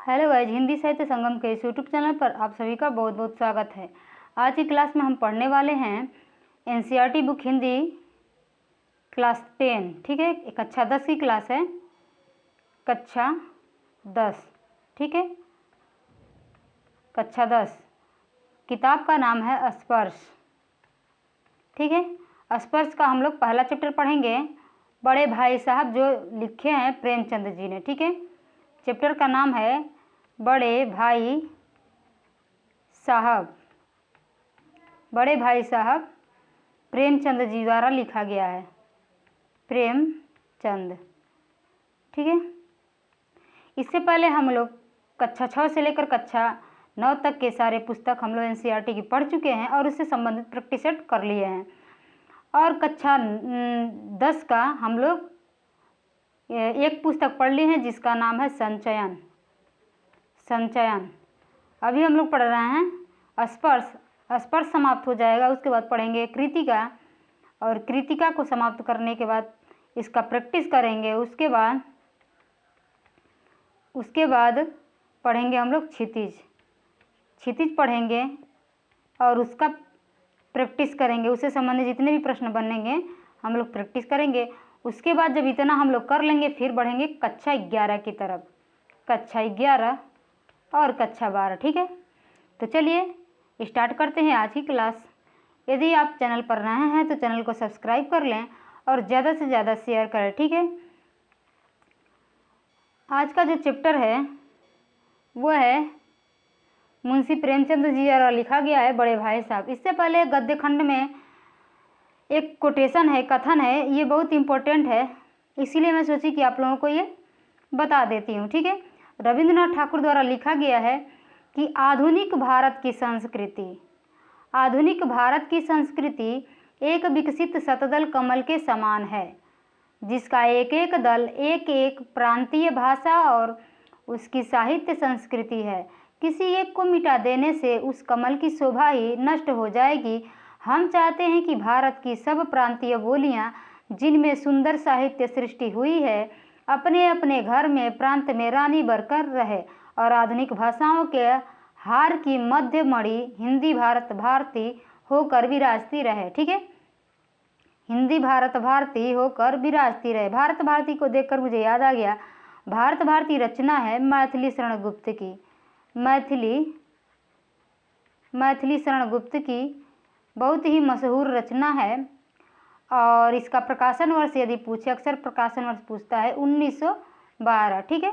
Hello guys, Hindi साहित्य संगम के इस यूट्यूब चैनल पर आप सभी का बहुत बहुत स्वागत है। आज की क्लास में हम पढ़ने वाले हैं एनसीईआरटी बुक हिंदी क्लास 10। ठीक है, कक्षा 10 की क्लास है, कक्षा 10। ठीक है, कक्षा 10। किताब का नाम है स्पर्श। ठीक है, स्पर्श का हम लोग पहला चैप्टर पढ़ेंगे। बड़े भाई साहब जो लिखे हैं प्रेमचंद जी ने। ठीक है, चैप्टर का नाम है बड़े भाई साहब। बड़े भाई साहब प्रेमचंद जी द्वारा लिखा गया है, प्रेमचंद। ठीक है, इससे पहले हम लोग कक्षा 6 से लेकर कक्षा 9 तक के सारे पुस्तक हम लोग एनसीईआरटी की पढ़ चुके हैं और उससे संबंधित प्रैक्टिस सेट कर लिए हैं। और कक्षा 10 का हम लोग एक पुस्तक पढ़ ली है जिसका नाम है संचयन। संचयन अभी हम लोग पढ़ रहे हैं स्पर्श। स्पर्श समाप्त हो जाएगा, उसके बाद पढ़ेंगे कृतिका, और कृतिका को समाप्त करने के बाद इसका प्रैक्टिस करेंगे। उसके बाद पढ़ेंगे हम लोग क्षितिज। क्षितिज पढ़ेंगे और उसका प्रैक्टिस करेंगे, उससे संबंधित जितने भी प्रश्न बनेंगे हम लोग प्रैक्टिस करेंगे। उसके बाद जब इतना हम लोग कर लेंगे फिर बढ़ेंगे कक्षा 11 की तरफ, कक्षा 11 और कक्षा 12। ठीक है, तो चलिए स्टार्ट करते हैं आज की क्लास। यदि आप चैनल पर नए हैं तो चैनल को सब्सक्राइब कर लें और ज़्यादा से ज़्यादा शेयर करें। ठीक है, आज का जो चैप्टर है वो है मुंशी प्रेमचंद जी द्वारा लिखा गया है बड़े भाई साहब। इससे पहले गद्य खंड में एक कोटेशन है, कथन है, ये बहुत इम्पोर्टेंट है, इसीलिए मैं सोची कि आप लोगों को ये बता देती हूँ। ठीक है, रविंद्रनाथ ठाकुर द्वारा लिखा गया है कि आधुनिक भारत की संस्कृति, आधुनिक भारत की संस्कृति एक विकसित शतदल कमल के समान है, जिसका एक एक दल एक एक प्रांतीय भाषा और उसकी साहित्य संस्कृति है। किसी एक को मिटा देने से उस कमल की शोभा ही नष्ट हो जाएगी। हम चाहते हैं कि भारत की सब प्रांतीय बोलियां जिनमें सुंदर साहित्य सृष्टि हुई है अपने अपने घर में प्रांत में रानी बनकर रहे और आधुनिक भाषाओं के हार की मध्य मणि हिंदी भारत भारती होकर विराजती रहे। ठीक है, हिंदी भारत भारती होकर विराजती रहे। भारत भारती को देखकर मुझे याद आ गया, भारत भारती रचना है मैथिली शरण गुप्त की। मैथिली शरण गुप्त की बहुत ही मशहूर रचना है और इसका प्रकाशन वर्ष यदि पूछे, अक्सर प्रकाशन वर्ष पूछता है 1912। ठीक है,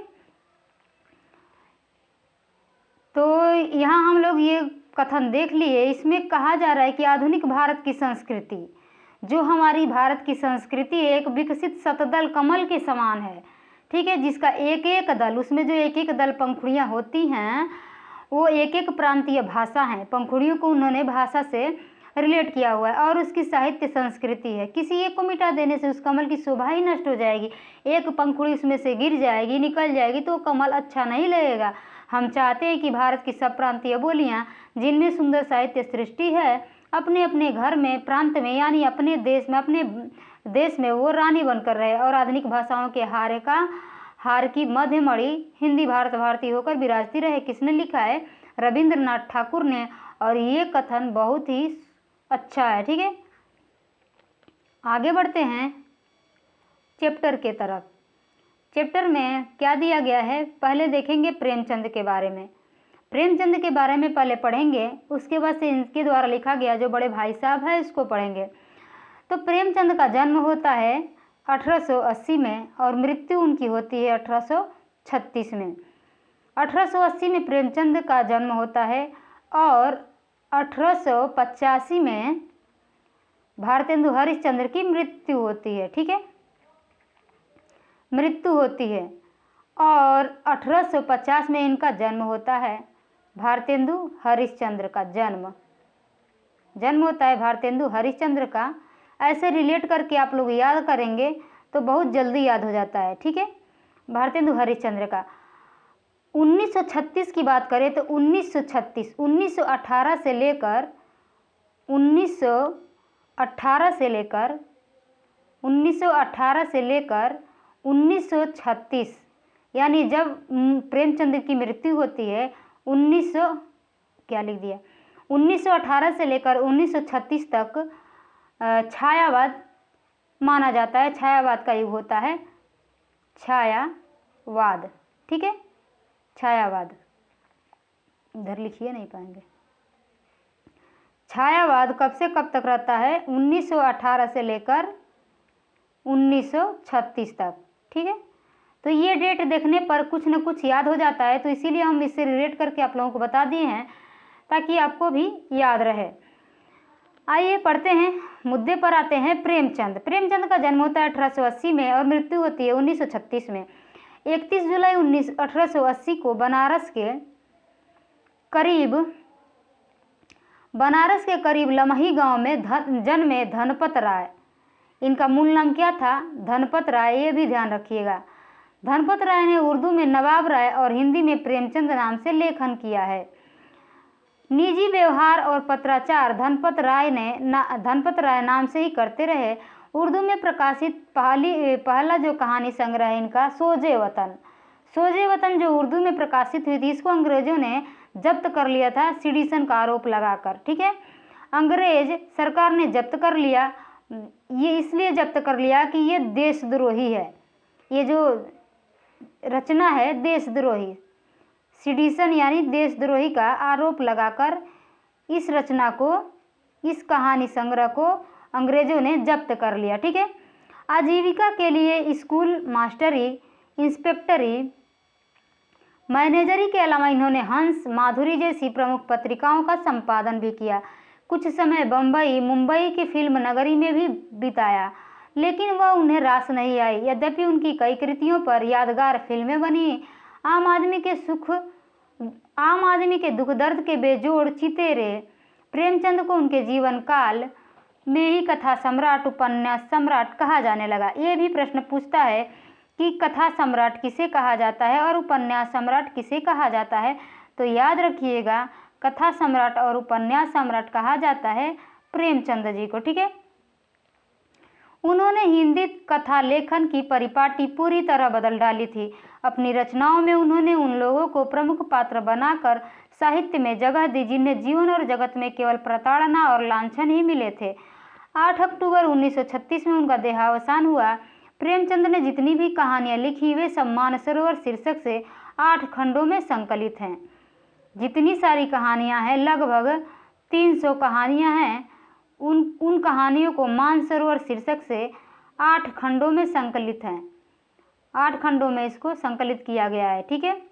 तो यहाँ हम लोग ये कथन देख लिए। इसमें कहा जा रहा है कि आधुनिक भारत की संस्कृति, जो हमारी भारत की संस्कृति एक विकसित शतदल कमल के समान है। ठीक है, जिसका एक एक दल, उसमें जो एक एक दल पंखुड़ियाँ होती हैं वो एक एक प्रांतीय भाषा हैं। पंखुड़ियों को उन्होंने भाषा से रिलेट किया हुआ है और उसकी साहित्य संस्कृति है। किसी एक को मिटा देने से उस कमल की शोभा ही नष्ट हो जाएगी। एक पंखुड़ी उसमें से गिर जाएगी, निकल जाएगी तो कमल अच्छा नहीं लगेगा। हम चाहते हैं कि भारत की सब प्रांतीय बोलियां जिनमें सुंदर साहित्य सृष्टि है अपने अपने घर में प्रांत में यानी अपने देश में वो रानी बनकर रहे और आधुनिक भाषाओं के हार की मध्य मणि हिंदी भारत भारती होकर विराजती रहे। किसने लिखा है? रविंद्रनाथ ठाकुर ने। और ये कथन बहुत ही अच्छा है। ठीक है, आगे बढ़ते हैं चैप्टर के तरफ। चैप्टर में क्या दिया गया है पहले देखेंगे प्रेमचंद के बारे में। प्रेमचंद के बारे में पहले पढ़ेंगे, उसके बाद से इनके द्वारा लिखा गया जो बड़े भाई साहब है इसको पढ़ेंगे। तो प्रेमचंद का जन्म होता है 1880 में और मृत्यु उनकी होती है 1836 में। 1880 में प्रेमचंद का जन्म होता है और 1885 में भारतेंदु हरिश्चंद्र की मृत्यु होती है। ठीक है, मृत्यु होती है और 1850 में इनका जन्म होता है। भारतेंदु हरिश्चंद्र का जन्म होता है भारतेंदु हरिश्चंद्र का। ऐसे रिलेट करके आप लोग याद करेंगे तो बहुत जल्दी याद हो जाता है। ठीक है, भारतेंदु हरिश्चंद्र का 1936 की बात करें तो 1918 से लेकर 1936 यानी जब प्रेमचंद की मृत्यु होती है 1918 से लेकर 1936 तक छायावाद माना जाता है। छायावाद का युग होता है, छायावाद, ठीक है, छायावाद, इधर लिखिए नहीं पाएंगे। छायावाद कब से कब तक रहता है? 1918 से लेकर 1936 तक, ठीक है। तो ये डेट देखने पर कुछ न कुछ याद हो जाता है, तो इसीलिए हम इससे रिलेट करके आप लोगों को बता दिए हैं ताकि आपको भी याद रहे। आइए पढ़ते हैं, मुद्दे पर आते हैं। प्रेमचंद का जन्म होता है 1880 में और मृत्यु होती है 1936 में। 31 जुलाई 1880 को बनारस के करीब लमही गांव में जन्मे धनपत राय। इनका मूल नाम क्या था? धनपत राय, ये भी ध्यान रखिएगा। धनपत राय ने उर्दू में नवाब राय और हिंदी में प्रेमचंद नाम से लेखन किया है। निजी व्यवहार और पत्राचार धनपत राय नाम से ही करते रहे। उर्दू में प्रकाशित पहला जो कहानी संग्रह है इनका सोजे वतन जो उर्दू में प्रकाशित हुई थी, इसको अंग्रेजों ने जब्त कर लिया था सिडिशन का आरोप लगाकर, ठीक है। अंग्रेज सरकार ने जब्त कर लिया, ये इसलिए जब्त कर लिया कि ये देशद्रोही है। ये जो रचना है देशद्रोही, सिडिशन यानी देशद्रोही का आरोप लगाकर इस रचना को, इस कहानी संग्रह को अंग्रेजों ने जब्त कर लिया, ठीक है। आजीविका के लिए स्कूल मास्टरी, इंस्पेक्टरी, मैनेजरी के अलावा इन्होंने हंस, माधुरी जैसी प्रमुख पत्रिकाओं का संपादन भी किया। कुछ समय बम्बई, मुंबई की फिल्म नगरी में भी बिताया, लेकिन वह उन्हें रास नहीं आई। यद्यपि उनकी कई कृतियों पर यादगार फिल्में बनी। आम आदमी के दुख दर्द के बेजोड़ चितेरे प्रेमचंद को उनके जीवन काल में ही कथा सम्राट, उपन्यास सम्राट कहा जाने लगा। ये भी प्रश्न पूछता है कि कथा सम्राट किसे कहा जाता है और उपन्यास सम्राट किसे कहा जाता है। तो याद रखिएगा, कथा सम्राट और उपन्यास सम्राट कहा जाता है प्रेमचंद जी को, ठीक है। उन्होंने हिंदी कथा लेखन की परिपाटी पूरी तरह बदल डाली थी। अपनी रचनाओं में उन्होंने उन लोगों को प्रमुख पात्र बनाकर साहित्य में जगह दी जिन्हें जीवन और जगत में केवल प्रताड़ना और लांछन ही मिले थे। 8 अक्टूबर 1936 में उनका देहावसान हुआ। प्रेमचंद ने जितनी भी कहानियां लिखी वे सब मानसरोवर शीर्षक से 8 खंडों में संकलित हैं। जितनी सारी कहानियां हैं, लगभग 300 कहानियां हैं, उन कहानियों को मानसरोवर शीर्षक से 8 खंडों में संकलित हैं। 8 खंडों में इसको संकलित किया गया है, ठीक है।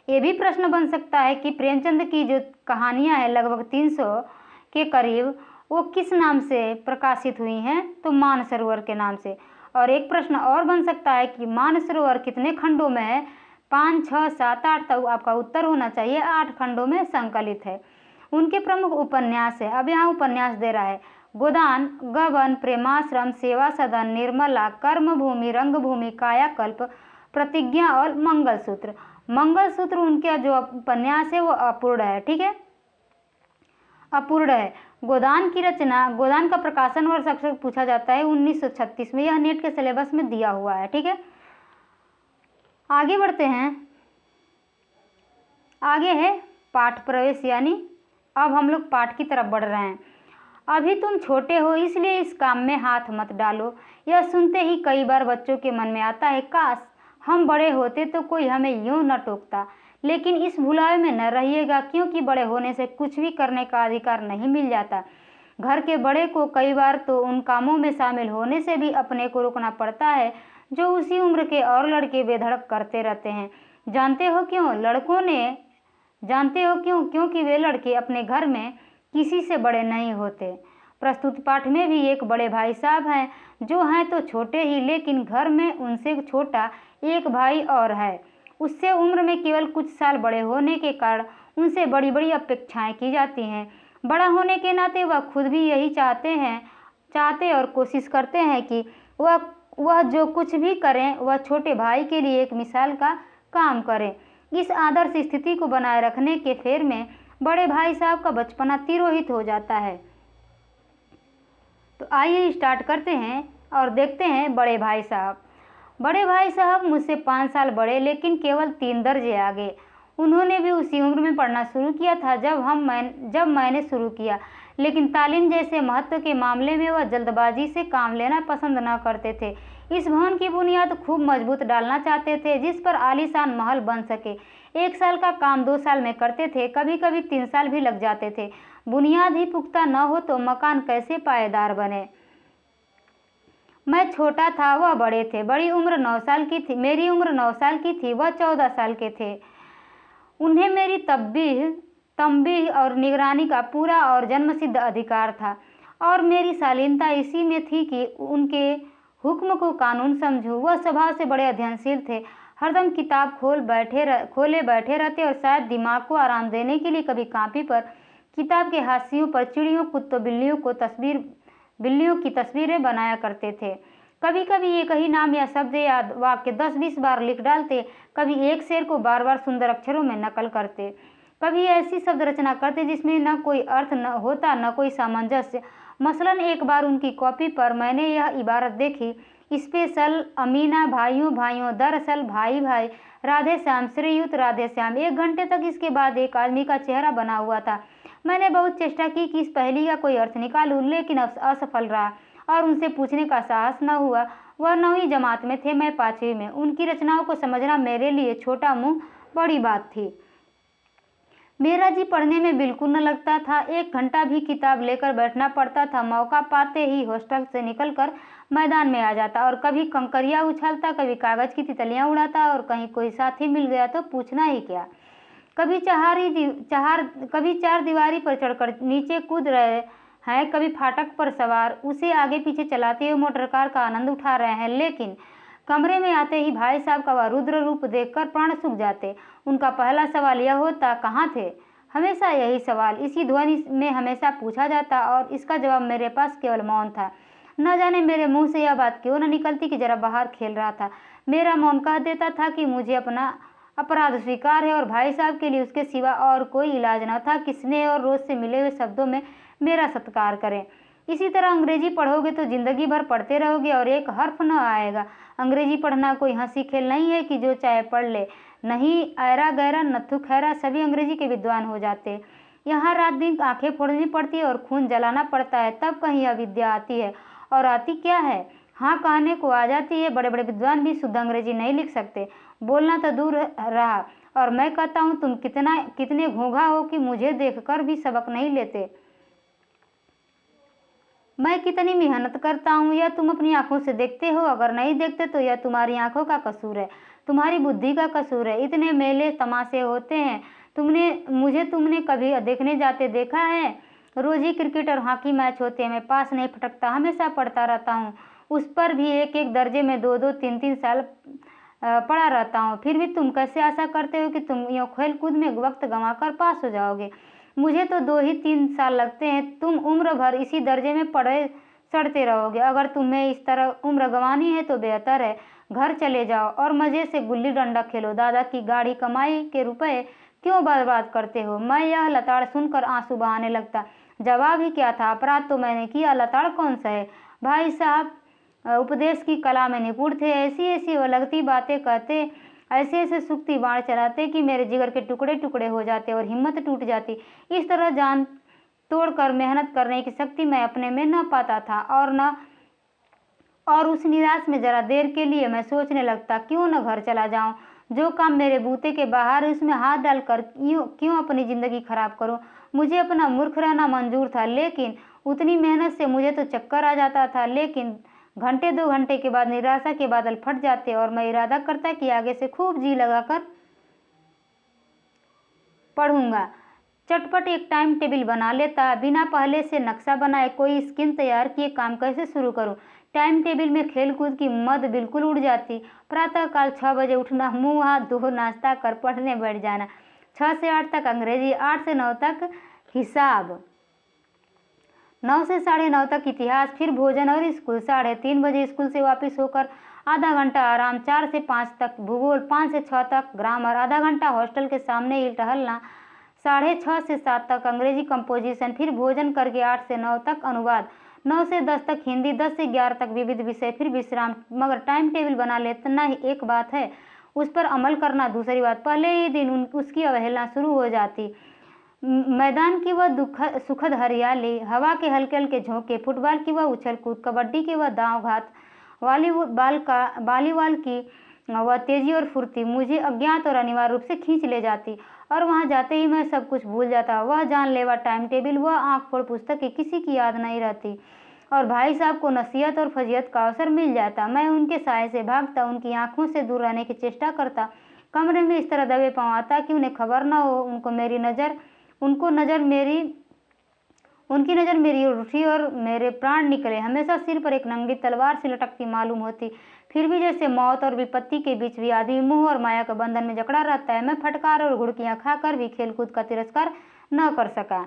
ये भी प्रश्न बन सकता है कि प्रेमचंद की जो कहानियां हैं लगभग 300 के करीब, वो किस नाम से प्रकाशित हुई हैं? तो मानसरोवर के नाम से। और एक प्रश्न और बन सकता है कि मानसरोवर कितने खंडों में है? 5, 6, 7, 8 तक आपका उत्तर होना चाहिए। 8 खंडों में संकलित है। उनके प्रमुख उपन्यास है, अब यहाँ उपन्यास दे रहा है, गोदान, गबन, प्रेमाश्रम, सेवा सदन, निर्मला, कर्मभूमि, रंगभूमि, कायाकल्प, प्रतिज्ञा और मंगलसूत्र। मंगलसूत्र उनका जो उपन्यास है वो अपूर्ण है, ठीक है, अपूर्ण है। गोदान की रचना, गोदान का प्रकाशन वर्ष अक्सर पूछा जाता है 1936 में, यह नेट के सिलेबस में दिया हुआ है, ठीक है। आगे बढ़ते हैं, आगे है पाठ प्रवेश, यानी अब हम लोग पाठ की तरफ बढ़ रहे हैं। अभी तुम छोटे हो इसलिए इस काम में हाथ मत डालो। यह सुनते ही कई बार बच्चों के मन में आता है, काश हम बड़े होते तो कोई हमें यूं न टोकता। लेकिन इस भुलावे में न रहिएगा, क्योंकि बड़े होने से कुछ भी करने का अधिकार नहीं मिल जाता। घर के बड़े को कई बार तो उन कामों में शामिल होने से भी अपने को रोकना पड़ता है जो उसी उम्र के और लड़के बेधड़क करते रहते हैं। जानते हो क्यों? क्योंकि वे लड़के अपने घर में किसी से बड़े नहीं होते। प्रस्तुत पाठ में भी एक बड़े भाई साहब हैं, जो हैं तो छोटे ही, लेकिन घर में उनसे छोटा एक भाई और है। उससे उम्र में केवल कुछ साल बड़े होने के कारण उनसे बड़ी बड़ी अपेक्षाएं की जाती हैं। बड़ा होने के नाते वह खुद भी यही चाहते और कोशिश करते हैं कि वह जो कुछ भी करें वह छोटे भाई के लिए एक मिसाल का काम करें। इस आदर्श स्थिति को बनाए रखने के फेर में बड़े भाई साहब का बचपना तिरोहित हो जाता है। तो आइए स्टार्ट करते हैं और देखते हैं बड़े भाई साहब। बड़े भाई साहब मुझसे 5 साल बड़े, लेकिन केवल 3 दर्जे आगे। उन्होंने भी उसी उम्र में पढ़ना शुरू किया था जब मैंने शुरू किया, लेकिन तालीम जैसे महत्व के मामले में वह जल्दबाजी से काम लेना पसंद न करते थे। इस भवन की बुनियाद खूब मजबूत डालना चाहते थे, जिस पर आलीशान महल बन सके। 1 साल का काम 2 साल में करते थे, कभी कभी 3 साल भी लग जाते थे। बुनियाद ही पुख्ता न हो तो मकान कैसे पायेदार बने। मैं छोटा था, वह बड़े थे। मेरी उम्र 9 साल की थी, वह 14 साल के थे। उन्हें मेरी तंबीह और निगरानी का पूरा और जन्मसिद्ध अधिकार था, और मेरी शालीनता इसी में थी कि उनके हुक्म को कानून समझूं। वह स्वभाव से बड़े अध्ययनशील थे, हरदम किताब खोले बैठे रहते, और शायद दिमाग को आराम देने के लिए कभी कॉपी पर किताब के हाशियों पर चिड़ियों, कुत्तों, बिल्लियों की तस्वीरें बनाया करते थे। कभी कभी एक ही नाम या शब्द या वाक्य 10-20 बार लिख डालते, कभी एक शेर को बार बार सुंदर अक्षरों में नकल करते, कभी ऐसी शब्द रचना करते जिसमें न कोई अर्थ न होता, न कोई सामंजस्य। मसलन एक बार उनकी कॉपी पर मैंने यह इबारत देखी, स्पेशल अमीना भाइयों भाइयों, दरअसल भाई भाई, राधे श्याम, श्रीयुत राधे श्याम। 1 घंटे तक इसके बाद एक आदमी का चेहरा बना हुआ था। मैंने बहुत चेष्टा की कि इस पहेली का कोई अर्थ निकालूं, लेकिन असफल रहा और उनसे पूछने का साहस न हुआ। वह 9वीं जमात में थे, मैं 5वीं में। उनकी रचनाओं को समझना मेरे लिए छोटा मुंह बड़ी बात थी। मेरा जी पढ़ने में बिल्कुल न लगता था। 1 घंटा भी किताब लेकर बैठना पड़ता था। मौका पाते ही हॉस्टल से निकलकर मैदान में आ जाता और कभी कंकरियां उछालता, कभी कागज की तितलियां उड़ाता, और कहीं कोई साथी मिल गया तो पूछना ही क्या। कभी 4 दीवारी पर चढ़कर नीचे कूद रहे हैं, कभी फाटक पर सवार उसे आगे पीछे चलाते हुए मोटर कार का आनंद उठा रहे हैं। लेकिन कमरे में आते ही भाई साहब का वह रुद्र रूप देखकर प्राण सूख जाते। उनका पहला सवाल यह होता, कहाँ थे? हमेशा यही सवाल इसी ध्वनि में हमेशा पूछा जाता, और इसका जवाब मेरे पास केवल मौन था। न जाने मेरे मुंह से यह बात क्यों न निकलती कि जरा बाहर खेल रहा था। मेरा मौन कह देता था कि मुझे अपना अपराध स्वीकार है, और भाई साहब के लिए उसके सिवा और कोई इलाज न था कि स्नेह और रोज से मिले हुए शब्दों में मेरा सत्कार करें। इसी तरह अंग्रेजी पढ़ोगे तो जिंदगी भर पढ़ते रहोगे और एक हर्फ न आएगा। अंग्रेजी पढ़ना कोई हंसी खेल नहीं है कि जो चाहे पढ़ ले। नहीं, ऐरा गैरा नत्थु खैरा सभी अंग्रेजी के विद्वान हो जाते। यहाँ रात दिन आंखें फोड़नी पड़ती है और खून जलाना पड़ता है, तब कहीं अविद्या आती है। और आती क्या है? हाँ, कहने को आ जाती है। बड़े बड़े विद्वान भी शुद्ध अंग्रेजी नहीं लिख सकते, बोलना तो दूर रहा। और मैं कहता हूँ, तुम कितने घोंघा हो कि मुझे देखकर भी सबक नहीं लेते। मैं कितनी मेहनत करता हूँ, यह तुम अपनी आंखों से देखते हो। अगर नहीं देखते तो यह तुम्हारी आंखों का कसूर है, तुम्हारी बुद्धि का कसूर है। इतने मेले तमाशे होते हैं, तुमने कभी देखने जाते देखा है? रोज ही क्रिकेट और हॉकी मैच होते हैं, मैं पास नहीं फटकता, हमेशा पढ़ता रहता हूँ। उस पर भी एक दर्जे में 2-2, 3-3 साल पढ़ा रहता हूँ। फिर भी तुम कैसे आशा करते हो कि तुम यूँ खेल कूद में वक्त गंवाकर पास हो जाओगे? मुझे तो 2 ही 3 साल लगते हैं। तुम उम्र भर इसी दर्जे में पढ़े सड़ते रहोगे। अगर तुम्हें इस तरह उम्र गंवानी है तो बेहतर है घर चले जाओ और मज़े से गुल्ली डंडा खेलो। दादा की गाढ़ी कमाई के रुपए क्यों बर्बाद करते हो? मैं यह लताड़ सुनकर आंसू बहाने लगता। जवाब ही क्या था? अपराध तो मैंने किया, लताड़ कौन सा है? भाई साहब उपदेश की कला में निपुण थे। ऐसी ऐसी वो लगती बातें कहते, ऐसे ऐसे सूखती बाण चलाते कि मेरे जिगर के टुकड़े टुकड़े हो जाते और हिम्मत टूट जाती। इस तरह जान तोड़कर मेहनत करने की शक्ति मैं अपने में न पाता था, और उस निराश में जरा देर के लिए मैं सोचने लगता, क्यों न घर चला जाऊं। जो काम मेरे बूते के बाहर है उसमें हाथ डालकर क्यों अपनी ज़िंदगी खराब करूं। मुझे अपना मूर्ख रहना मंजूर था, लेकिन उतनी मेहनत से मुझे तो चक्कर आ जाता था। लेकिन घंटे 2 घंटे के बाद निराशा के बादल फट जाते और मैं इरादा करता कि आगे से खूब जी लगाकर पढ़ूंगा। चटपट एक टाइम टेबल बना लेता, बिना पहले से नक्शा बनाए कोई स्कीम तैयार किए काम कैसे शुरू करूं। टाइम टेबल में खेल कूद की मद बिल्कुल उड़ जाती। प्रातःकाल 6 बजे उठना, मुंह हाथ धो नाश्ता कर पढ़ने बैठ जाना। 6 से 8 तक अंग्रेजी, 8 से 9 तक हिसाब, 9 से 9:30 तक इतिहास, फिर भोजन और स्कूल। 3:30 बजे स्कूल से वापस होकर आधा घंटा आराम। 4 से 5 तक भूगोल, 5 से 6 तक ग्रामर, आधा घंटा हॉस्टल के सामने ही टहलना। 6:30 से 7 तक अंग्रेजी कंपोजिशन, फिर भोजन करके 8 से 9 तक अनुवाद। 9 से 10 तक हिंदी, 10 से 11 तक विविध विषय, फिर विश्राम। मगर टाइम टेबल बना लेना ही एक बात है, उस पर अमल करना दूसरी बात। पहले ही दिन उसकी अवहेलना शुरू हो जाती। मैदान की वह सुखद हरियाली, हवा के हल्के हल्के झोंके, फुटबॉल की वह उछल कूद, कबड्डी की वह दांव घात, वॉलीबॉल की वह तेजी और फुर्ती मुझे अज्ञात और अनिवार्य रूप से खींच ले जाती, और वहां जाते ही मैं सब कुछ भूल जाता। वह जानलेवा टाइम टेबल, वह आंख फोड़ पुस्तकें, किसी की याद नहीं रहती, और भाई साहब को नसीहत और फजीहत का अवसर मिल जाता। मैं उनके साय से भागता, उनकी आंखों से दूर रहने की चेष्टा करता, कमरे में इस तरह दबे पाँव आता कि उन्हें खबर न हो। उनकी नज़र मेरी ओर उठी और मेरे प्राण निकले। हमेशा सिर पर एक नंगी तलवार सी लटकती मालूम होती, फिर भी जैसे मौत और विपत्ति के बीच भी आदमी मोह और माया के बंधन में जकड़ा रहता है। मैं फटकार और घुड़कियां खाकर भी खेलकूद का तिरस्कार न कर सका।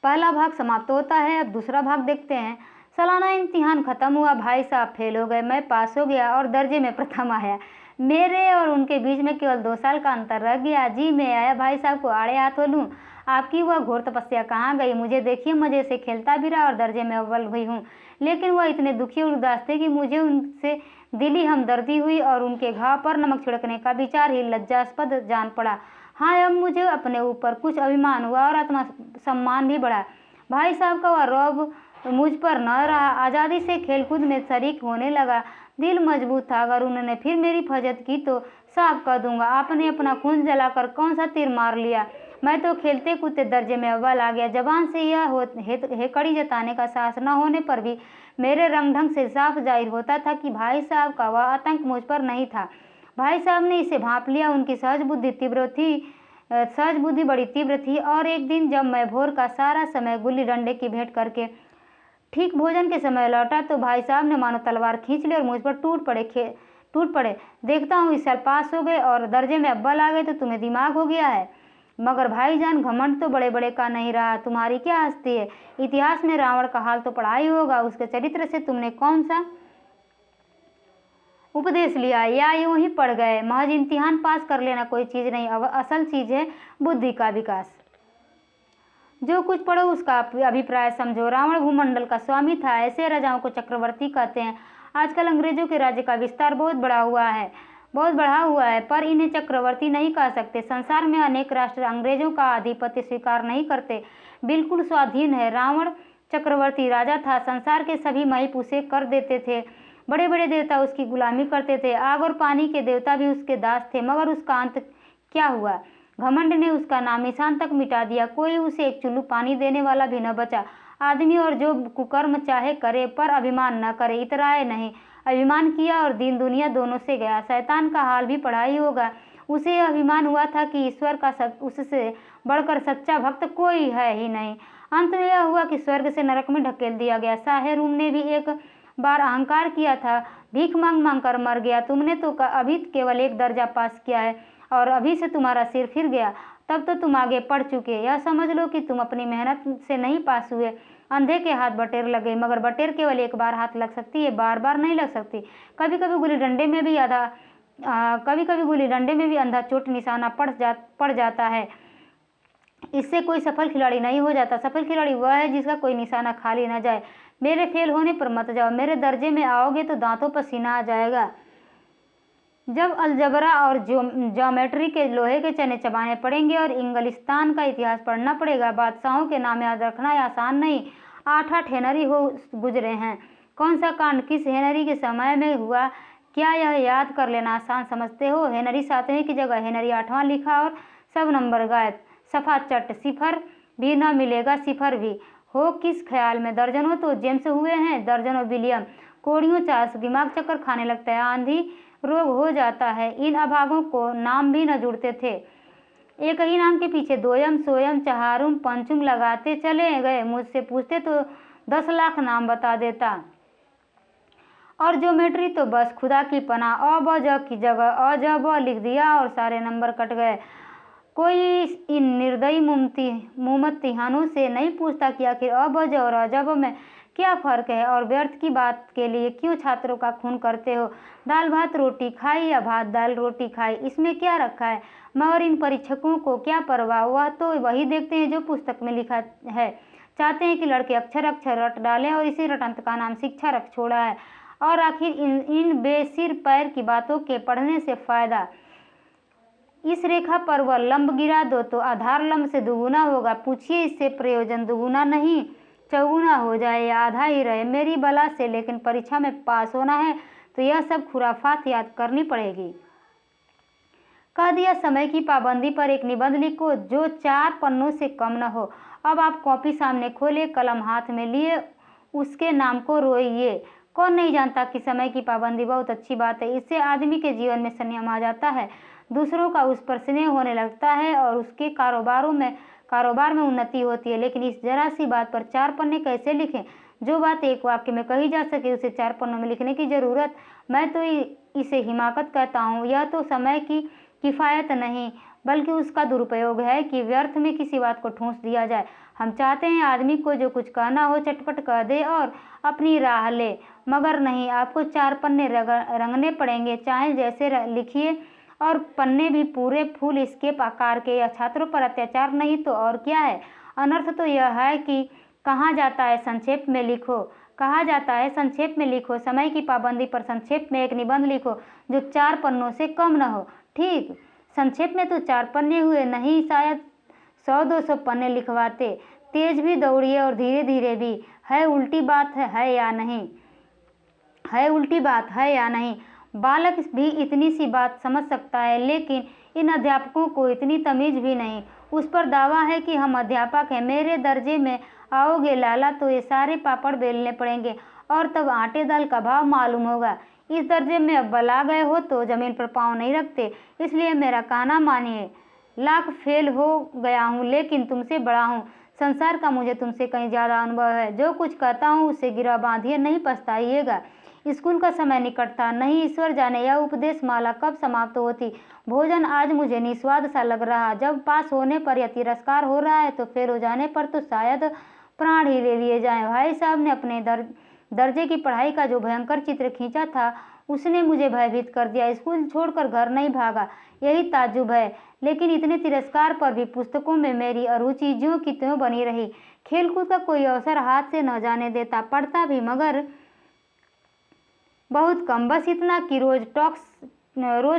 पहला भाग समाप्त होता है। अब दूसरा भाग देखते हैं। सालाना इम्तिहान खत्म हुआ, भाई साहब फेल हो गए, मैं पास हो गया और दर्जे में प्रथम आया। मेरे और उनके बीच में केवल 2 साल का अंतर रह गया। जी मैं आया भाई साहब को आड़े हाथों लूं। आपकी वह घोर तपस्या कहाँ गई? मुझे देखिए, मजे से खेलता भी रहा और दर्जे में अव्वल हुई हूँ, लेकिन वह इतने दुखी और उदास थे कि मुझे उनसे दिली हमदर्दी हुई और उनके घाव पर नमक छिड़कने का विचार ही लज्जास्पद जान पड़ा। हाँ, अब मुझे अपने ऊपर कुछ अभिमान हुआ और आत्मा सम्मान भी बढ़ा। भाई साहब का वह रौब मुझ पर न रहा। आज़ादी से खेलकूद में शरीक होने लगा। दिल मजबूत था, अगर उन्होंने फिर मेरी फजत की तो साफ कर दूंगा, आपने अपना खून जलाकर कौन सा तीर मार लिया। मैं तो खेलते कूदते दर्जे में अव्वल आ गया। जबान से यह हेकड़ी जताने का साहस न होने पर भी मेरे रंग ढंग से साफ जाहिर होता था कि भाई साहब का वह आतंक मुझ पर नहीं था। भाई साहब ने इसे भांप लिया। उनकी सहज बुद्धि बड़ी तीव्र थी। और एक दिन जब मैं भोर का सारा समय गुल्ली डंडे की भेंट करके ठीक भोजन के समय लौटा तो भाई साहब ने मानो तलवार खींच ली और मुझ पर टूट पड़े। देखता हूँ इस साल पास हो गए और दर्जे में अव्वल आ गए तो तुम्हें दिमाग हो गया है। मगर भाईजान, घमंड तो बड़े बड़े का नहीं रहा। तुम्हारी क्या हस्ती है? इतिहास में रावण का हाल तो पढ़ा ही होगा। उसके चरित्र से तुमने कौन सा उपदेश लिया या यूं ही पढ़ गए? महज इम्तिहान पास कर लेना कोई चीज नहीं, असल चीज है बुद्धि का विकास। जो कुछ पढ़ो उसका अभिप्राय समझो। रावण भूमंडल का स्वामी था। ऐसे राजाओं को चक्रवर्ती कहते हैं। आजकल अंग्रेजों के राज्य का विस्तार बहुत बढ़ा हुआ है, पर इन्हें चक्रवर्ती नहीं कह सकते। संसार में अनेक राष्ट्र अंग्रेजों का आधिपत्य स्वीकार नहीं करते, बिल्कुल स्वाधीन है। रावण चक्रवर्ती राजा था। संसार के सभी महिप उसे कर देते थे। बड़े बड़े देवता उसकी गुलामी करते थे। आग और पानी के देवता भी उसके दास थे। मगर उसका अंत क्या हुआ? घमंड ने उसका नाम निशान तक मिटा दिया। कोई उसे एक चुल्लू पानी देने वाला भी न बचा। आदमी और जो कुकर्म चाहे करे, पर अभिमान न करे, इतराए नहीं। अभिमान किया और दीन दुनिया दोनों से गया। शैतान का हाल भी पढ़ा ही होगा। उसे अभिमान हुआ था कि ईश्वर का उससे बढ़कर सच्चा भक्त कोई है ही नहीं। अंत में यह हुआ कि स्वर्ग से नरक में ढकेल दिया गया। शाहे रूम ने भी एक बार अहंकार किया था, भीख मांग मांग कर मर गया। तुमने तो अभी केवल एक दर्जा पास किया है और अभी से तुम्हारा सिर फिर गया। तब तो तुम आगे पढ़ चुके। यह समझ लो कि तुम अपनी मेहनत से नहीं पास हुए। अंधे के हाथ बटेर लग गई, मगर बटेर केवल एक बार हाथ लग सकती है, बार बार नहीं लग सकती। कभी कभी गुल्ली डंडे में भी अंधा चोट निशाना पड़ जाता है। इससे कोई सफल खिलाड़ी नहीं हो जाता। सफल खिलाड़ी वह है जिसका कोई निशाना खाली न जाए। मेरे फेल होने पर मत जाओ। मेरे दर्जे में आओगे तो दांतों पर सीना आ जाएगा। जब अलजबरा और ज्योमेट्री के लोहे के चने चबाने पड़ेंगे और इंग्लिस्तान का इतिहास पढ़ना पड़ेगा। बादशाहों के नाम याद रखना आसान नहीं। 8 हेनरी हो गुजरे हैं। कौन सा कांड किस हेनरी के समय में हुआ, क्या यह याद कर लेना आसान समझते हो? हेनरी 7वें की जगह हेनरी 8वां लिखा और सब नंबर गायब। सफा चट, सिफर भी न मिलेगा। सिफर भी हो किस ख्याल में? दर्जनों तो जेम्स हुए हैं, दर्जनों विलियम, कोड़ियों चार्ल्स। दिमाग चक्कर खाने लगता है, आंधी रोग हो जाता है। इन अभागों को नाम भी न जुड़ते थे। एक ही नाम के पीछे दोयम, सोयम, चहारुम, पंचुम लगाते चले गए। मुझसे पूछते तो 10 लाख नाम बता देता। और ज्योमेट्री तो बस खुदा की पनाह, अ ब ज की जगह अ ज ब लिख दिया और सारे नंबर कट गए। कोई इन निर्दयी मुमत्तिहानों से नहीं पूछता कि आखिर अ ब ज और अ ज ब में क्या फ़र्क है, और व्यर्थ की बात के लिए क्यों छात्रों का खून करते हो? दाल भात रोटी खाई या भात दाल रोटी खाई, इसमें क्या रखा है? मगर इन परीक्षकों को क्या परवाह? वह तो वही देखते हैं जो पुस्तक में लिखा है। चाहते हैं कि लड़के अक्षर अक्षर रट डालें और इसी रटंत का नाम शिक्षा रख छोड़ा है। और आखिर इन बेसिर पैर की बातों के पढ़ने से फायदा। इस रेखा पर वह लंब गिरा दो तो आधार लंब से दुगुना होगा। पूछिए इससे प्रयोजन दुगुना नहीं चौगुना हो जाए या आधा ही रहे। मेरी बला से लेकिन परीक्षा में पास होना है तो यह सब खुराफात याद करनी पड़ेगी। कह दिया समय की पाबंदी पर एक निबंध लिखो जो 4 पन्नों से कम न हो। अब आप कॉपी सामने खोले, कलम हाथ में लिए, उसके नाम को रोइए। कौन नहीं जानता कि समय की पाबंदी बहुत अच्छी बात है। इससे आदमी के जीवन में संयम आ जाता है, दूसरों का उस पर स्नेह होने लगता है और उसके कारोबार में उन्नति होती है। लेकिन इस जरा सी बात पर 4 पन्ने कैसे लिखें? जो बात एक वाक्य में कही जा सके उसे 4 पन्नों में लिखने की जरूरत। मैं तो इसे हिमाकत कहता हूँ। यह तो समय की किफ़ायत नहीं बल्कि उसका दुरुपयोग है कि व्यर्थ में किसी बात को ठूंस दिया जाए। हम चाहते हैं आदमी को जो कुछ कहना हो चटपट कह दे और अपनी राह ले, मगर नहीं, आपको 4 पन्ने रंगने पड़ेंगे, चाहे जैसे लिखिए। और पन्ने भी पूरे फूल स्केप आकार के। या छात्रों पर अत्याचार नहीं तो और क्या है। अनर्थ तो यह है कि कहा जाता है संक्षेप में लिखो, कहा जाता है संक्षेप में लिखो। समय की पाबंदी पर संक्षेप में एक निबंध लिखो जो 4 पन्नों से कम न हो। ठीक, संक्षेप में तो 4 पन्ने हुए, नहीं शायद 100-200 पन्ने लिखवाते। तेज भी दौड़िए और धीरे धीरे भी। है उल्टी बात है या नहीं? है उल्टी बात है या नहीं? बालक भी इतनी सी बात समझ सकता है, लेकिन इन अध्यापकों को इतनी तमीज भी नहीं। उस पर दावा है कि हम अध्यापक हैं। मेरे दर्जे में आओगे लाला तो ये सारे पापड़ बेलने पड़ेंगे और तब आटे दाल का भाव मालूम होगा। इस दर्जे में अब बला गए हो तो जमीन पर पाँव नहीं रखते, इसलिए मेरा कहना मानिए। लाख फेल हो गया हूँ लेकिन तुमसे बड़ा हूँ। संसार का मुझे तुमसे कहीं ज़्यादा अनुभव है। जो कुछ कहता हूँ उसे गिरा बांधिए, नहीं पछताइएगा। स्कूल का समय निकट था, नहीं ईश्वर जाने यह उपदेश माला कब समाप्त होती। भोजन आज मुझे निस्वाद सा लग रहा। जब पास होने पर या तिरस्कार हो रहा है तो फेल हो जाने पर तो शायद प्राण ही ले लिए जाएं। भाई साहब ने अपने दर्जे की पढ़ाई का जो भयंकर चित्र खींचा था उसने मुझे भयभीत कर दिया। स्कूल छोड़कर घर नहीं भागा, यही ताज्जुब है। लेकिन इतने तिरस्कार पर भी पुस्तकों में मेरी अरुचि ज्यों की त्यों बनी रही। खेलकूद का कोई अवसर हाथ से न जाने देता। पढ़ता भी मगर बहुत कम, बस इतना कि रोज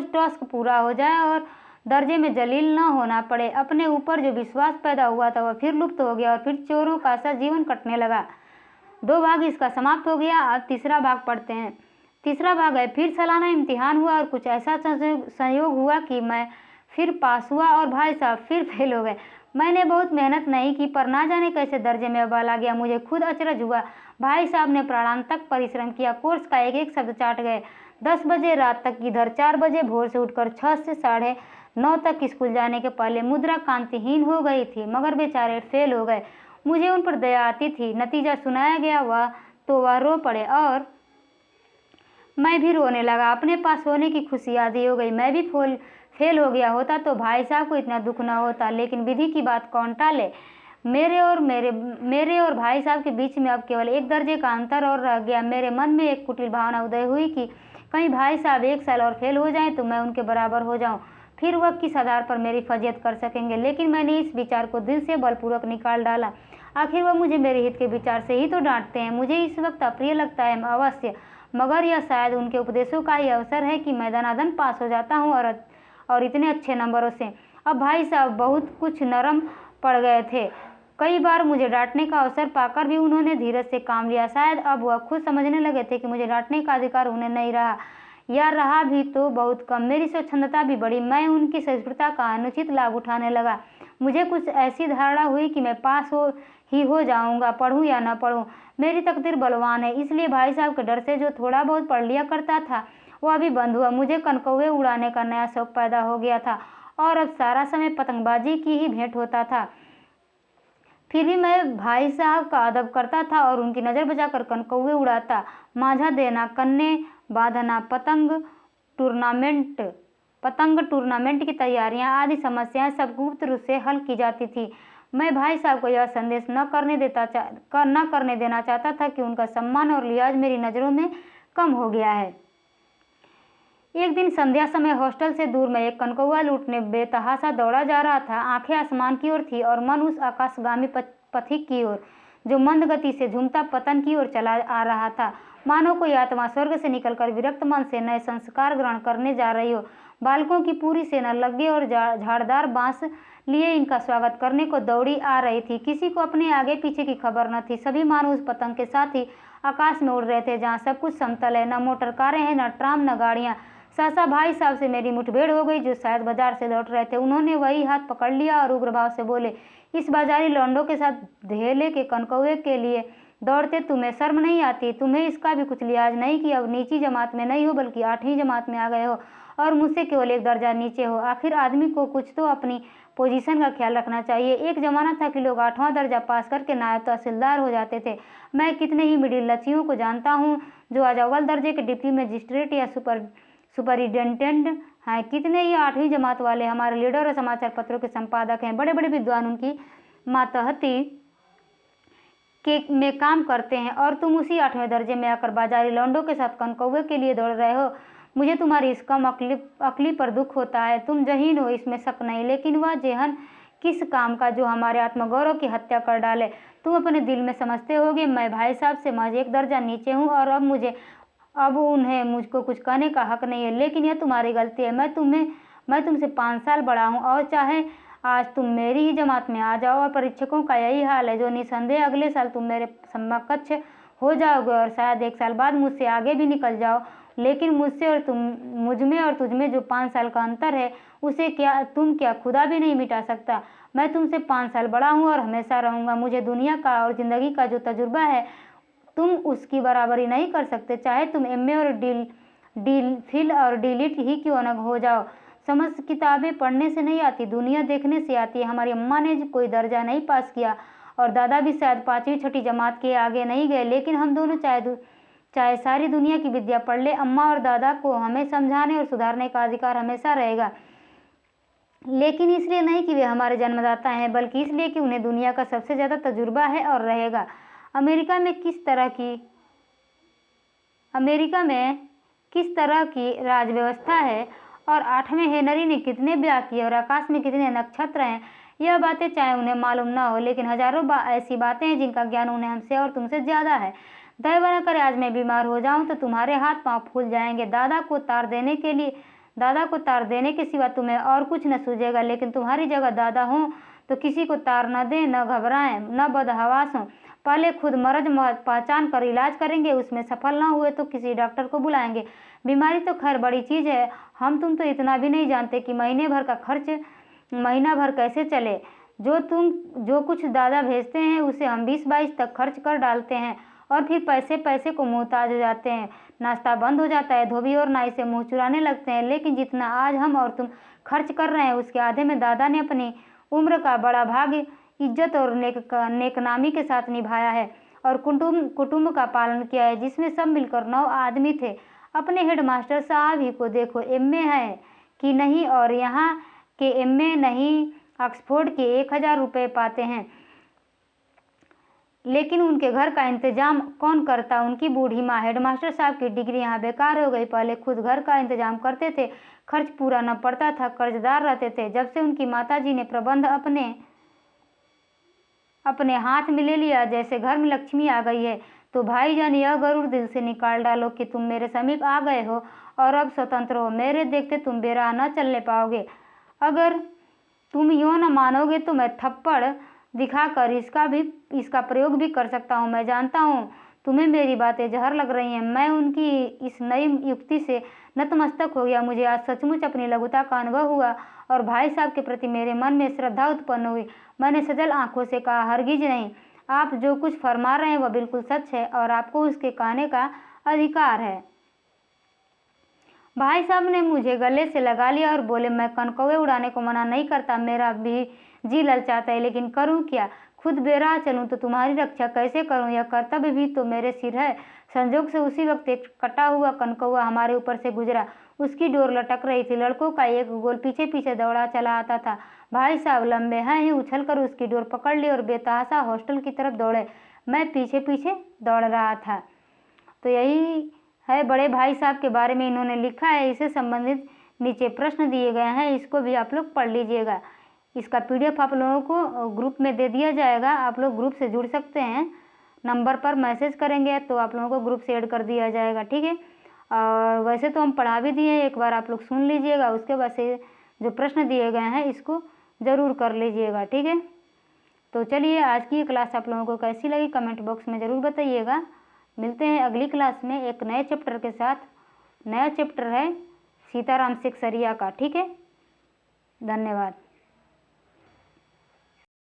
टॉस्क पूरा हो जाए और दर्जे में जलील न होना पड़े। अपने ऊपर जो विश्वास पैदा हुआ था वह फिर लुप्त हो गया और फिर चोरों का सा जीवन कटने लगा। 2 भाग इसका समाप्त हो गया। अब तीसरा भाग पढ़ते हैं। तीसरा भाग है, फिर सालाना इम्तिहान हुआ और कुछ ऐसा संयोग हुआ कि मैं फिर पास हुआ और भाई साहब फिर फेल हो गए। मैंने बहुत मेहनत नहीं की पर ना जाने कैसे दर्जे में अव्वल आ गया। मुझे खुद अचरज हुआ। भाई साहब ने प्राणांतक परिश्रम किया, कोर्स का एक एक शब्द चाट गए। 10 बजे रात तक इधर, 4 बजे भोर से उठकर 6 से 9:30 तक स्कूल जाने के पहले मुद्रा कांतिहीन हो गई थी, मगर बेचारे फेल हो गए। मुझे उन पर दया आती थी। नतीजा सुनाया गया वह रो पड़े और मैं भी रोने लगा। अपने पास होने की खुशी आधी हो गई। मैं भी फेल हो गया होता तो भाई साहब को इतना दुख न होता, लेकिन विधि की बात कौन टाले। मेरे और भाई साहब के बीच में अब केवल 1 दर्जे का अंतर और रह गया। मेरे मन में एक कुटिल भावना उदय हुई कि कहीं भाई साहब 1 साल और फेल हो जाएं तो मैं उनके बराबर हो जाऊं, फिर वह किस आधार पर मेरी फजीयत कर सकेंगे। लेकिन मैंने इस विचार को दिल से बलपूर्वक निकाल डाला। आखिर वह मुझे मेरे हित के विचार से ही तो डांटते हैं। मुझे इस वक्त अप्रिय लगता है अवश्य, मगर यह शायद उनके उपदेशों का ही अवसर है कि मैं दनादन पास हो जाता हूँ और इतने अच्छे नंबरों से। अब भाई साहब बहुत कुछ नरम पड़ गए थे। कई बार मुझे डांटने का अवसर पाकर भी उन्होंने धीरज से काम लिया। शायद अब वह खुद समझने लगे थे कि मुझे डांटने का अधिकार उन्हें नहीं रहा, या रहा भी तो बहुत कम। मेरी स्वच्छंदता भी बढ़ी। मैं उनकी सहिष्णुता का अनुचित लाभ उठाने लगा। मुझे कुछ ऐसी धारणा हुई कि मैं पास हो जाऊंगा, पढ़ूं या न पढ़ूं। मेरी तकदीर बलवान है। इसलिए भाई साहब के डर से जो थोड़ा बहुत पढ़ लिया करता था वह अभी बंद हुआ। मुझे कनकौवे उड़ाने का नया शौक पैदा हो गया था और अब सारा समय पतंगबाजी की ही भेंट होता था। फिर भी मैं भाई साहब का अदब करता था और उनकी नज़र बचाकर कनकौवे उड़ाता। माझा देना, कन्ने बांधना, पतंग टूर्नामेंट की तैयारियां आदि समस्याएं सब गुप्त रूप से हल की जाती थी। मैं भाई साहब को यह संदेश न करने देना चाहता था कि उनका सम्मान और लिहाज मेरी नज़रों में कम हो गया है। एक दिन संध्या समय हॉस्टल से दूर में एक कनकौवा लूटने बेतहाशा दौड़ा जा रहा था। आंखें आसमान की ओर थी और मन उस आकाशगामी पथिक की ओर जो मंद गति से झूमता पतन की ओर चला आ रहा था, मानो कोई आत्मा स्वर्ग से निकलकर विरक्त मन से नए संस्कार ग्रहण करने जा रही हो। बालकों की पूरी सेना लगे और झाड़दार बांस लिए इनका स्वागत करने को दौड़ी आ रही थी। किसी को अपने आगे पीछे की खबर न थी। सभी मानो उस पतंग के साथ ही आकाश में उड़ रहे थे जहाँ सब कुछ समतल है, न मोटर कारें हैं, न ट्राम, न गाड़ियाँ। सहसा भाई साहब से मेरी मुठभेड़ हो गई, जो शायद बाजार से लौट रहे थे। उन्होंने वही हाथ पकड़ लिया और उग्र भाव से बोले, इस बाजारी लौंडों के साथ धेले के कनकौए के लिए दौड़ते तुम्हें शर्म नहीं आती? तुम्हें इसका भी कुछ लिहाज नहीं कि अब नीची जमात में नहीं हो बल्कि 8वीं जमात में आ गए हो और मुझसे केवल 1 दर्जा नीचे हो। आखिर आदमी को कुछ तो अपनी पोजीशन का ख्याल रखना चाहिए। एक जमाना था कि लोग 8वां दर्जा पास करके नायब तहसीलदार हो जाते थे। मैं कितने ही मिडिल लच्चियों को जानता हूँ जो आज अव्वल दर्जे के डिप्टी मजिस्ट्रेट या सुपरिटेंडेंट हैं। कितने ही 8वीं जमात वाले हमारे लीडर और समाचार पत्रों के संपादक हैं। बड़े बड़े विद्वान उनकी मातहती के में काम करते हैं और तुम उसी 8वें दर्जे में आकर बाजारी लौंडों के साथ कनकौवे के लिए दौड़ रहे हो। मुझे तुम्हारी इस कम अक्ली पर दुख होता है। तुम जहीन हो, इसमें शक नहीं, लेकिन वह जेहन किस काम का जो हमारे आत्मगौरव की हत्या कर डाले? तुम अपने दिल में समझते होगे मैं भाई साहब से महज 1 दर्जा नीचे हूँ और अब उन्हें मुझको कुछ कहने का हक नहीं है। लेकिन यह तुम्हारी गलती है। मैं तुमसे 5 साल बड़ा हूँ और चाहे आज तुम मेरी ही जमात में आ जाओ और परीक्षकों का यही हाल है जो निसंदेह अगले साल तुम मेरे समकक्ष हो जाओगे और शायद 1 साल बाद मुझसे आगे भी निकल जाओ। लेकिन मुझसे और मुझमें और तुझमें जो 5 साल का अंतर है उसे तुम क्या खुदा भी नहीं मिटा सकता। मैं तुमसे 5 साल बड़ा हूँ और हमेशा रहूँगा। मुझे दुनिया का और ज़िंदगी का जो तजुर्बा है तुम उसकी बराबरी नहीं कर सकते, चाहे तुम MA और फिल और डिलीट ही क्यों न हो जाओ। समझ किताबें पढ़ने से नहीं आती, दुनिया देखने से आती है। हमारी अम्मा ने कोई दर्जा नहीं पास किया और दादा भी शायद 5वीं 6ठी जमात के आगे नहीं गए, लेकिन हम दोनों चाहे सारी दुनिया की विद्या पढ़ ले, अम्मा और दादा को हमें समझाने और सुधारने का अधिकार हमेशा रहेगा। लेकिन इसलिए नहीं कि वे हमारे जन्मदाता हैं, बल्कि इसलिए कि उन्हें दुनिया का सबसे ज़्यादा तजुर्बा है और रहेगा। अमेरिका में किस तरह की राज व्यवस्था है और 8वें हेनरी ने कितने ब्याह किए और आकाश में कितने नक्षत्र हैं, यह बातें चाहे उन्हें मालूम ना हो, लेकिन हजारों ऐसी बातें हैं जिनका ज्ञान उन्हें हमसे और तुमसे ज़्यादा है। दया बना कर आज मैं बीमार हो जाऊं तो तुम्हारे हाथ पांव फूल जाएंगे। दादा को तार देने के सिवा तुम्हें और कुछ न सूझेगा, लेकिन तुम्हारी जगह दादा हो तो किसी को तार न दें, न घबराएं, न बदहवास हों। पहले खुद मर्ज पहचान कर इलाज करेंगे, उसमें सफल ना हुए तो किसी डॉक्टर को बुलाएंगे। बीमारी तो खैर बड़ी चीज़ है, हम तुम तो इतना भी नहीं जानते कि महीने भर का खर्च महीना भर कैसे चले। जो कुछ दादा भेजते हैं उसे हम 20-22 तक खर्च कर डालते हैं और फिर पैसे को मोहताज हो जाते हैं। नाश्ता बंद हो जाता है, धोबी और नाई से मुँह चुराने लगते हैं। लेकिन जितना आज हम और तुम खर्च कर रहे हैं उसके आधे में दादा ने अपनी उम्र का बड़ा भाग इज्जत और नेकनामी के साथ निभाया है और कुटुंब का पालन किया है, जिसमें सब मिलकर 9 आदमी थे। अपने हेडमास्टर साहब ही को देखो, MA है कि नहीं, और यहाँ के MA नहीं ऑक्सफोर्ड के 1000 रुपये पाते हैं, लेकिन उनके घर का इंतजाम कौन करता? उनकी बूढ़ी माँ। हेडमास्टर साहब की डिग्री यहाँ बेकार हो गई। पहले खुद घर का इंतजाम करते थे, खर्च पूरा न पड़ता था, कर्जदार रहते थे। जब से उनकी माताजी ने प्रबंध अपने हाथ में ले लिया, जैसे घर में लक्ष्मी आ गई है, तो भाईजान यह गरुड़ दिल से निकाल डालो कि तुम मेरे समीप आ गए हो और अब स्वतंत्र हो। मेरे देखते तुम बेराह न चलने पाओगे। अगर तुम यूँ न मानोगे तो मैं थप्पड़ दिखाकर इसका प्रयोग भी कर सकता हूँ। मैं जानता हूँ तुम्हें मेरी बातें जहर लग रही हैं। मैं उनकी इस नई युक्ति से नतमस्तक हो गया। मुझे आज सचमुच अपनी लघुता का अनुभव हुआ और भाई साहब के प्रति मेरे मन में श्रद्धा उत्पन्न हुई। मैंने सजल आंखों से कहा, हरगिज नहीं, आप जो कुछ फरमा रहे हैं वह बिल्कुल सच है और आपको उसके कहने का अधिकार है। भाई साहब ने मुझे गले से लगा लिया और बोले, मैं कनकौवे उड़ाने को मना नहीं करता, मेरा भी जी ललचाता है, लेकिन करूं क्या? खुद बेराह चलूं तो तुम्हारी रक्षा कैसे करूं? यह कर्तव्य भी तो मेरे सिर है। संजोग से उसी वक्त एक कटा हुआ कनकौवा हमारे ऊपर से गुजरा। उसकी डोर लटक रही थी। लड़कों का एक गोल पीछे पीछे दौड़ा चला आता था। भाई साहब लंबे हैं ही उछल कर उसकी डोर पकड़ ली और बेतहाशा हॉस्टल की तरफ दौड़े। मैं पीछे पीछे दौड़ रहा था। तो यही है बड़े भाई साहब के बारे में इन्होंने लिखा है। इससे संबंधित नीचे प्रश्न दिए गए हैं, इसको भी आप लोग पढ़ लीजिएगा। इसका PDF आप लोगों को ग्रुप में दे दिया जाएगा। आप लोग ग्रुप से जुड़ सकते हैं, नंबर पर मैसेज करेंगे तो आप लोगों को ग्रुप से ऐड कर दिया जाएगा, ठीक है। और वैसे तो हम पढ़ा भी दिए, एक बार आप लोग सुन लीजिएगा, उसके बाद से जो प्रश्न दिए गए हैं इसको ज़रूर कर लीजिएगा, ठीक है। तो चलिए, आज की क्लास आप लोगों को कैसी लगी कमेंट बॉक्स में ज़रूर बताइएगा। मिलते हैं अगली क्लास में एक नए चैप्टर के साथ। नया चैप्टर है सीताराम सेक्सरिया का, ठीक है। धन्यवाद।